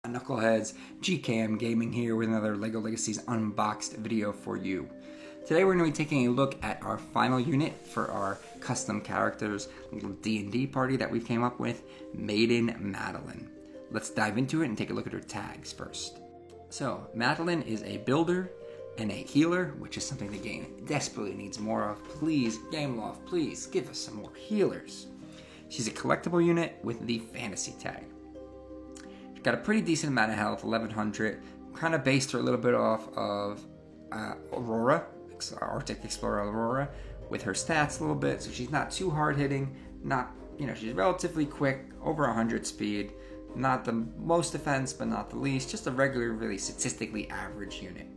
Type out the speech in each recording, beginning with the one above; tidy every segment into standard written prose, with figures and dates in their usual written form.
Knuckleheads, GKM Gaming here with another LEGO Legacies unboxed video for you. Today we're going to be taking a look at our final unit for our custom characters little D&D party that we came up with, Maiden Madeline. Let's dive into it and take a look at her tags first. So, Madeline is a builder and a healer, which is something the game desperately needs more of. Please, Gameloft, please give us some more healers. She's a collectible unit with the fantasy tag. She's got a pretty decent amount of health, 1100. Kind of based her a little bit off of Aurora, Arctic Explorer Aurora, with her stats a little bit. So she's not too hard hitting. Not, she's relatively quick, over 100 speed. Not the most defense, but not the least. Just a regular, really statistically average unit.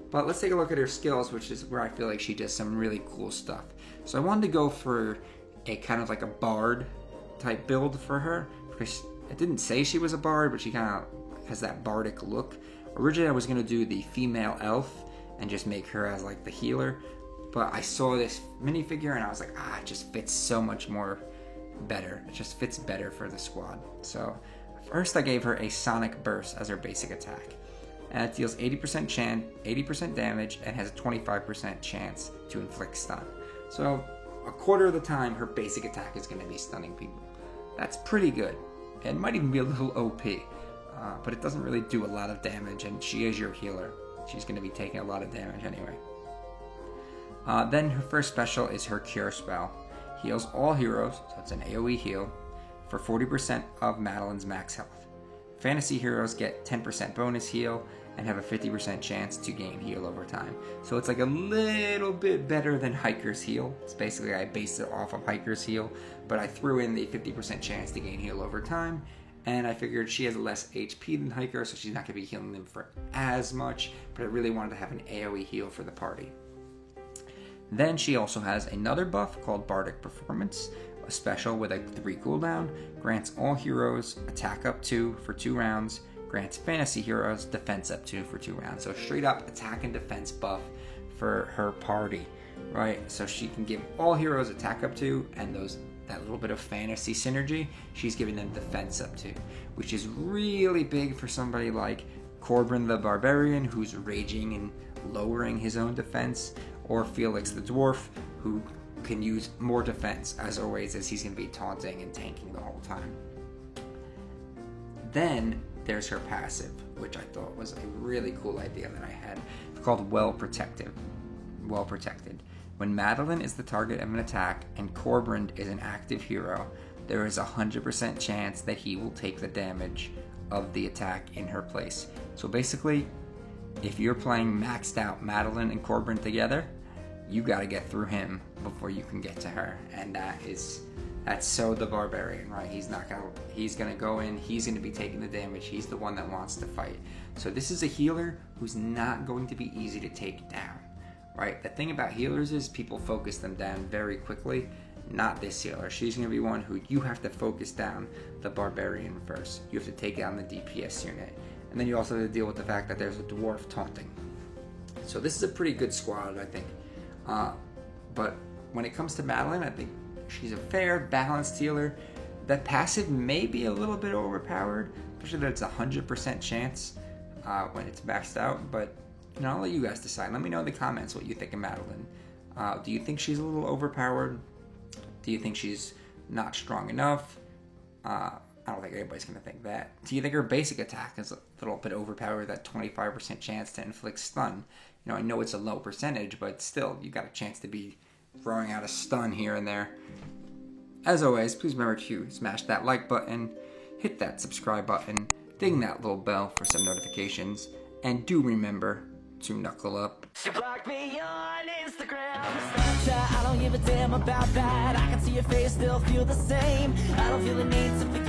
But let's take a look at her skills, which is where I feel like she does some really cool stuff. So I wanted to go for a kind of like a bard type build for her, because it didn't say she was a bard, but she kind of has that bardic look. Originally I was going to do the female elf and just make her as like the healer, but I saw this minifigure and I was like, it just fits so much more better. It just fits better for the squad. So first I gave her a Sonic Burst as her basic attack, and it deals 80% damage and has a 25% chance to inflict stun. So a quarter of the time her basic attack is going to be stunning people. That's pretty good. It might even be a little OP, but it doesn't really do a lot of damage, and she is your healer. She's going to be taking a lot of damage anyway. Then her first special is her Cure spell. Heals all heroes, so it's an AoE heal, for 40% of Madeline's max health. Fantasy heroes get 10% bonus heal and have a 50% chance to gain heal over time. So it's like a little bit better than Hiker's heal. It's basically, I based it off of Hiker's heal, but I threw in the 50% chance to gain heal over time, and I figured she has less HP than Hiker, so she's not going to be healing them for as much, but I really wanted to have an AoE heal for the party. Then she also has another buff called Bardic Performance, a special with a 3 cooldown, grants all heroes attack up 2 for 2 rounds, grants fantasy heroes defense up 2 for 2 rounds. So straight up attack and defense buff for her party, right? So she can give all heroes attack up 2, and that little bit of fantasy synergy, she's giving them defense up 2, which is really big for somebody like Corbin the Barbarian, who's raging and lowering his own defense, or Felix the Dwarf, who can use more defense as always, as he's going to be taunting and tanking the whole time. Then there's her passive, which I thought was a really cool idea that I had. It's called Well Protected. When Madeline is the target of an attack and Corbin is an active hero, there is a 100% chance that he will take the damage of the attack in her place. So basically, if you're playing maxed out Madeline and Corbin together, you got to get through him before you can get to her, and that's so the Barbarian, right? He's gonna go in, he's gonna be taking the damage, he's the one that wants to fight. So this is a healer who's not going to be easy to take down, right? The thing about healers is people focus them down very quickly. Not this healer. She's gonna be one who you have to focus down the Barbarian first. You have to take down the DPS unit, and then you also have to deal with the fact that there's a dwarf taunting. So this is a pretty good squad, I think. But when it comes to Madeline, I think she's a fair, balanced healer. That passive may be a little bit overpowered, especially that it's a 100% chance when it's maxed out. But I'll let you guys decide. Let me know in the comments what you think of Madeline. Do you think she's a little overpowered? Do you think she's not strong enough? I don't think anybody's going to think that. Do you think her basic attack is a little bit overpowered, that 25% chance to inflict stun? I know it's a low percentage, but still, you got a chance to be throwing out a stun here and there. As always, please remember to smash that like button, hit that subscribe button, ding that little bell for some notifications, and do remember to knuckle up. She blocked me on Instagram, Snapchat, I don't give a damn about that. I can see your face, still feel the same. I don't feel the need to forget.